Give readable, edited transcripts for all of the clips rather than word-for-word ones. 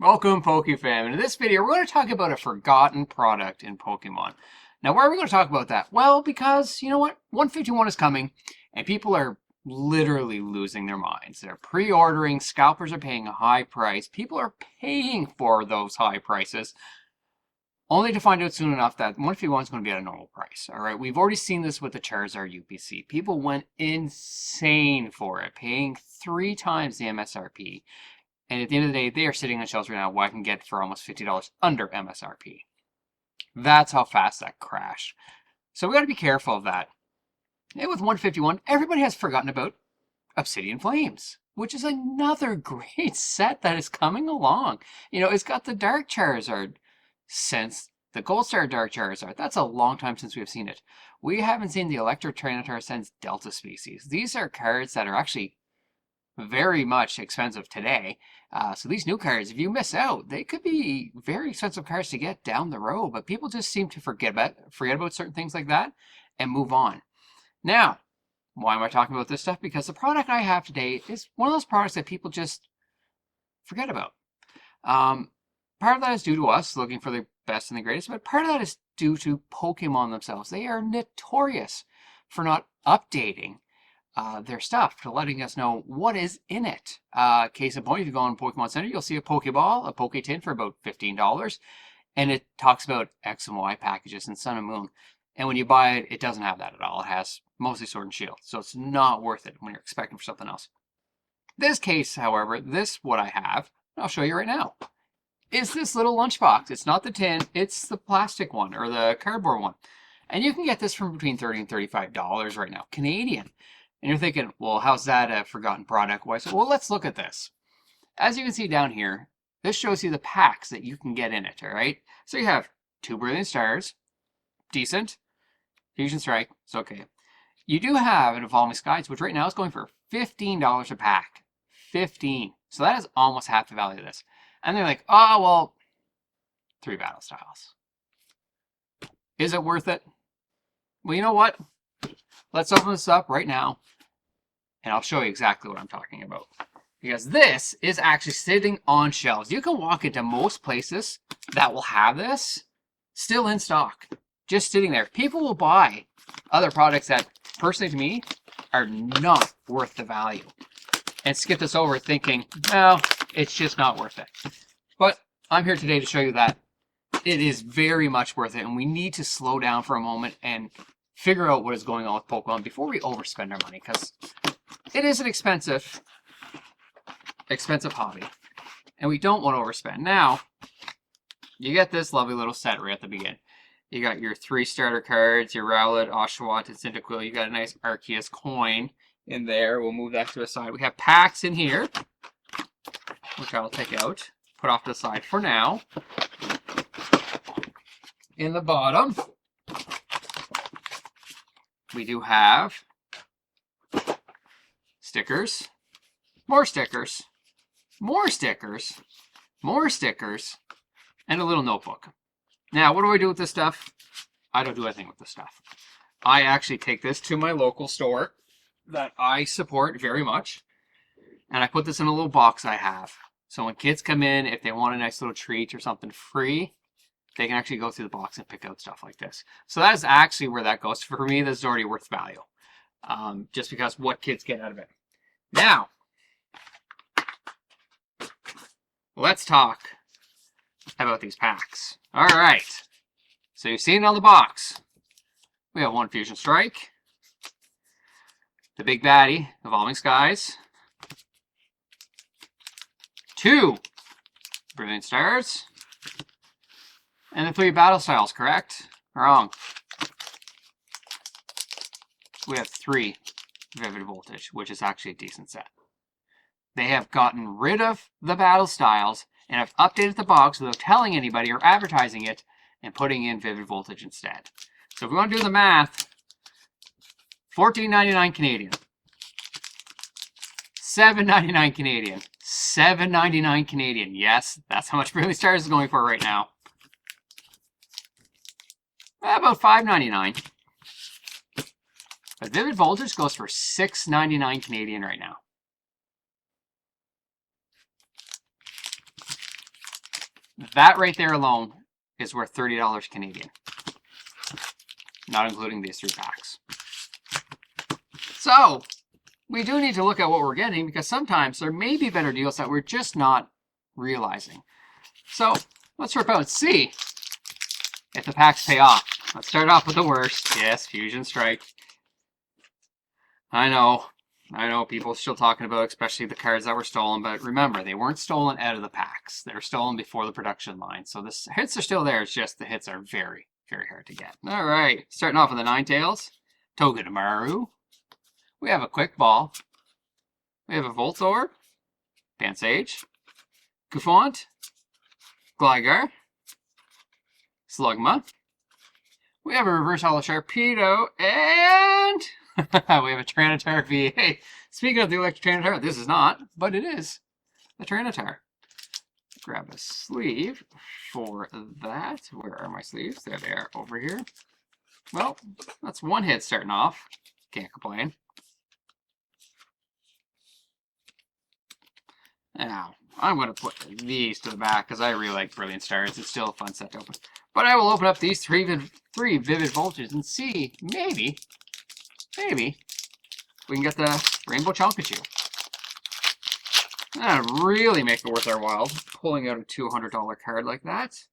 Welcome, PokeFam. In this video, we're going to talk about a forgotten product in Pokemon. Now, why are we going to talk about that? Well, because, you know what? 151 is coming, and people are literally losing their minds. They're pre-ordering, scalpers are paying a high price, people are paying for those high prices, only to find out soon enough that 151 is going to be at a normal price. All right, we've already seen this with the Charizard UPC. People went insane for it, paying 3 times the MSRP. And at the end of the day, they are sitting on shelves right now where I can get for almost $50 under MSRP. That's how fast that crashed. So we got to be careful of that. And with 151, everybody has forgotten about Obsidian Flames, which is another great set that is coming along. You know, it's got the Dark Charizard since the Gold Star Dark Charizard. That's a long time since we've seen it. We haven't seen the Electro Tyranitar since Delta Species. These are cards that are actually very much expensive today. So these new cards, if you miss out, they could be very expensive cards to get down the road. But people just seem to forget about certain things like that and move on. Now, why am I talking about this stuff? Because the product I have today is one of those products that people just forget about. Part of that is due to us looking for the best and the greatest, but part of that is due to Pokemon themselves. They are notorious for not updating their stuff, to letting us know what is in it. Case in point, if you go on Pokemon Center, you'll see a Pokeball, a Poke-Tin for about $15, and it talks about X and Y packages and Sun and Moon. And when you buy it, it doesn't have that at all. It has mostly Sword and Shield, so it's not worth it when you're expecting for something else. This case, however, what I have, I'll show you right now, is this little lunchbox. It's not the tin, it's the plastic one, or the cardboard one. And you can get this from between $30 and $35 right now, Canadian. And you're thinking, well, how's that a forgotten product? Why? So, well, let's look at this. As you can see down here, this shows you the packs that you can get in it, all right? So you have 2 Brilliant Stars, decent. Fusion Strike, it's okay. You do have an Evolving Skies, which right now is going for $15 a pack. 15. So that is almost half the value of this. And they're like, oh, well, 3 Battle Styles. Is it worth it? Well, you know what? Let's open this up right now, and I'll show you exactly what I'm talking about. Because this is actually sitting on shelves. You can walk into most places that will have this still in stock, just sitting there. People will buy other products that, personally to me, are not worth the value, and skip this over thinking, no, it's just not worth it. But I'm here today to show you that it is very much worth it, and we need to slow down for a moment and figure out what is going on with Pokemon before we overspend our money, because it is an expensive hobby, and we don't want to overspend. Now, you get this lovely little set right at the beginning. You got your 3 starter cards, your Rowlet, Oshawott, and Cyndaquil. You got a nice Arceus coin in there. We'll move that to the side. We have packs in here, which I'll take out, put off to the side for now. In the bottom, we do have stickers, more stickers, more stickers, more stickers, and a little notebook. Now, what do I do with this stuff? I don't do anything with this stuff. I actually take this to my local store that I support very much, and I put this in a little box I have. So when kids come in, if they want a nice little treat or something free, they can actually go through the box and pick out stuff like this. So that is actually where that goes. For me, this is already worth value, just because what kids get out of it. Now, let's talk about these packs. All right. So you've seen it on the box. We have 1 Fusion Strike, the big baddie, Evolving Skies, 2 Brilliant Stars, and the 3 Battle Styles, correct? Wrong. We have 3 Vivid Voltage, which is actually a decent set. They have gotten rid of the Battle Styles and have updated the box without telling anybody or advertising it and putting in Vivid Voltage instead. So if we want to do the math, $14.99 Canadian, $7.99 Canadian, $7.99 Canadian. Yes, that's how much Brilliant Stars is going for right now. About $5.99. But Vivid Voltage goes for $6.99 Canadian right now. That right there alone is worth $30 Canadian. Not including these 3 packs. So, we do need to look at what we're getting because sometimes there may be better deals that we're just not realizing. So, let's rip out and see if the packs pay off. Let's start off with the worst. Yes, Fusion Strike. I know people are still talking about especially the cards that were stolen, but remember, they weren't stolen out of the packs. They were stolen before the production line. So the hits are still there, it's just the hits are very, very hard to get. All right, starting off with the Ninetales, Togedemaru. We have a Quick Ball. We have a Voltorb, Pansage, Cufant, Gligar, Slugma. We have a Reverse Holo Sharpedo, and we have a Tyranitar VA. Speaking of the Electric Tyranitar, this is not, but it is a Tyranitar. Grab a sleeve for that. Where are my sleeves? There they are, over here. Well, that's 1 hit starting off. Can't complain. Now, I'm going to put these to the back because I really like Brilliant Stars. It's still a fun set to open. But I will open up these three Vivid Voltages and see, maybe, we can get the Rainbow Chalkachew. That'd really make it worth our while, pulling out a $200 card like that.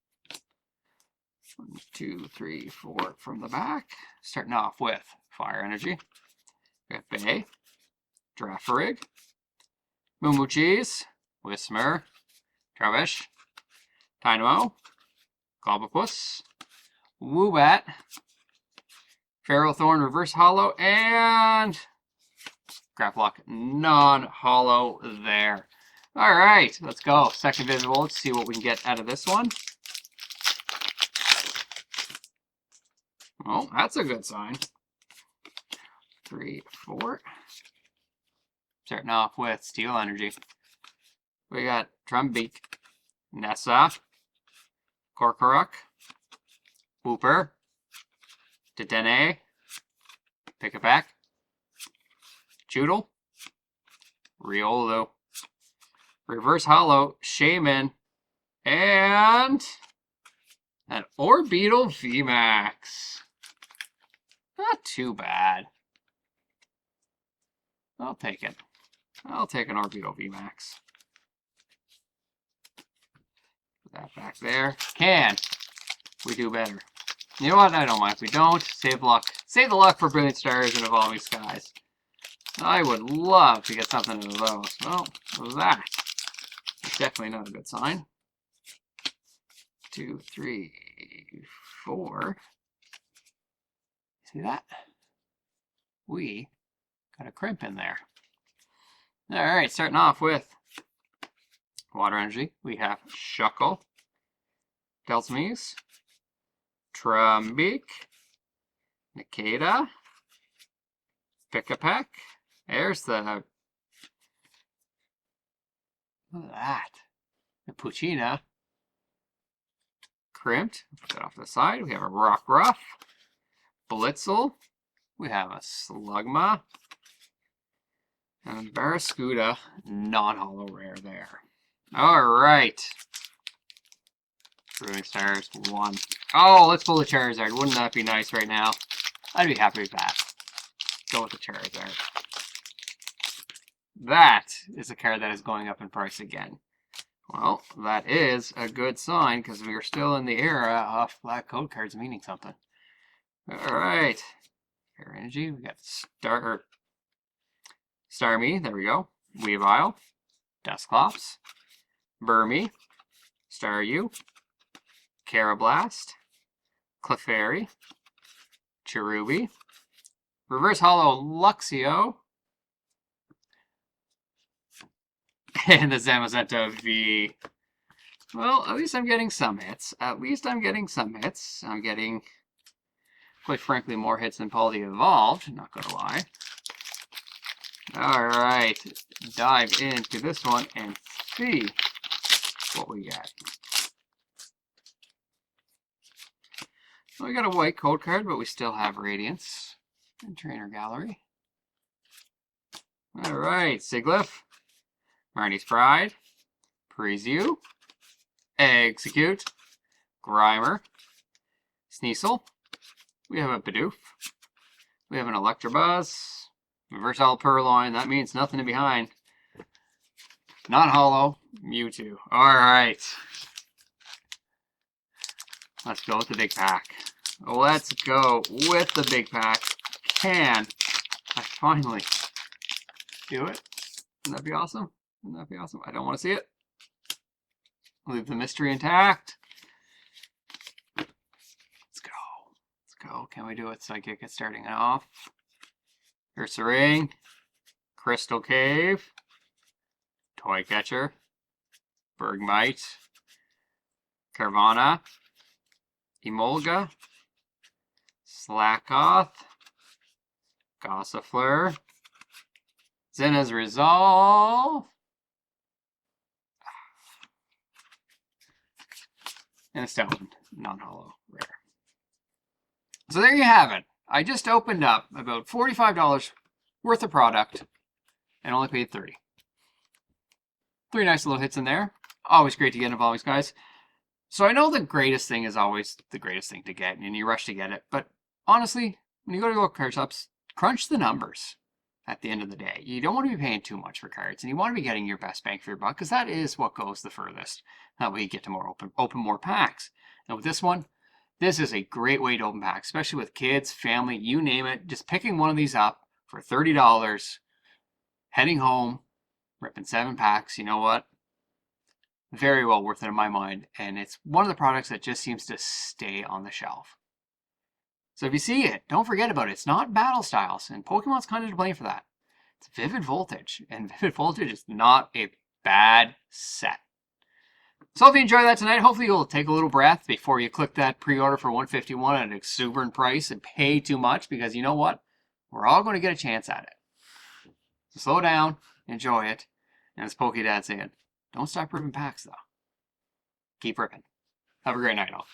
1, 2, 3, 4 from the back. Starting off with Fire Energy. We have Bay, Girafarig, Moomoo-Cheese, Whismur, Trubbish, Dynamo, Globopus, Woobat, Ferrothorn Reverse Holo, and Grapplock non-holo there. All right, let's go. Second Vivid Volt, see what we can get out of this one. Oh, that's a good sign. 3, 4. Starting off with Steel Energy. We got Drumbeak, Nessa, Korkorok, Wooper, Dedenne, Pick-a-Pack, Choodle, Riolu, Reverse Holo, Shaman, and an Orbeetle VMAX. Not too bad. I'll take it. I'll take an Orbeetle VMAX. Put that back there. Can we do better? You know what? I don't mind if we don't. Save luck. Save the luck for Brilliant Stars and Evolving Skies. I would love to get something out of those. Well, that is definitely not a good sign. 2, 3, 4. See that? We got a crimp in there. All right, starting off with Water Energy. We have Shuckle, Delsmies, Trumbeak, Nikita, Pick-a-Pack. There's the... Look at that. The Puccina. Crimped. Put that off to the side. We have a Rockruff, Blitzel. We have a Slugma. And Barraskewda, non-holo rare there. All right. Brewing Stars 1. Oh, let's pull the Charizard. Wouldn't that be nice right now? I'd be happy with that. Go with the Charizard. That is a card that is going up in price again. Well, that is a good sign because we are still in the era of black code cards meaning something. All right. Air Energy. We got Starmie. There we go. Weavile. Dusclops. Burmy. Staryu. Carablast. Clefairy. Cherubi. Reverse Holo Luxio. And the Zamazenta V. Well, at least I'm getting some hits. I'm getting, quite frankly, more hits than Paul the Evolved. Not gonna lie. Alright. Dive into this one and see what we get. So we got a white code card, but we still have Radiance and Trainer Gallery. Alright, Sigilyph, Marnie's Pride, Parisiu, Execute. Grimer. Sneasel. We have a Bidoof. We have an Electabuzz. Versatile Purloin. That means nothing in behind. Not hollow. Mewtwo. Alright. Let's go with the big pack. Let's go with the big pack. Can I finally do it? Wouldn't that be awesome? Wouldn't that be awesome? I don't want to see it. Leave the mystery intact. Let's go. Let's go. Can we do it so I get starting off? Ursaring. Crystal Cave. Toy Catcher. Bergmite. Carvana. Emolga. Slackoth. Gossifleur. Zena's Resolve. And a Stone, non-hollow, rare. So there you have it. I just opened up about $45 worth of product and only paid $30. 3 nice little hits in there. Always great to get involved, guys. So I know the greatest thing is always the greatest thing to get, and you rush to get it. But honestly, when you go to local card shops, crunch the numbers at the end of the day. You don't want to be paying too much for cards, and you want to be getting your best bang for your buck, because that is what goes the furthest. That way you get to open more packs. And with this one, this is a great way to open packs, especially with kids, family, you name it. Just picking one of these up for $30, heading home, ripping 7 packs, you know what? Very well worth it in my mind, and it's one of the products that just seems to stay on the shelf. So if you see it, don't forget about it. It's not Battle Styles, and Pokemon's kind of to blame for that. It's Vivid Voltage, and Vivid Voltage is not a bad set. So if you enjoyed that tonight, hopefully you'll take a little breath before you click that pre-order for $151 at an exuberant price and pay too much, because you know what? We're all going to get a chance at it. So slow down, enjoy it, and as PokeDad saying, don't stop ripping packs, though. Keep ripping. Have a great night, all.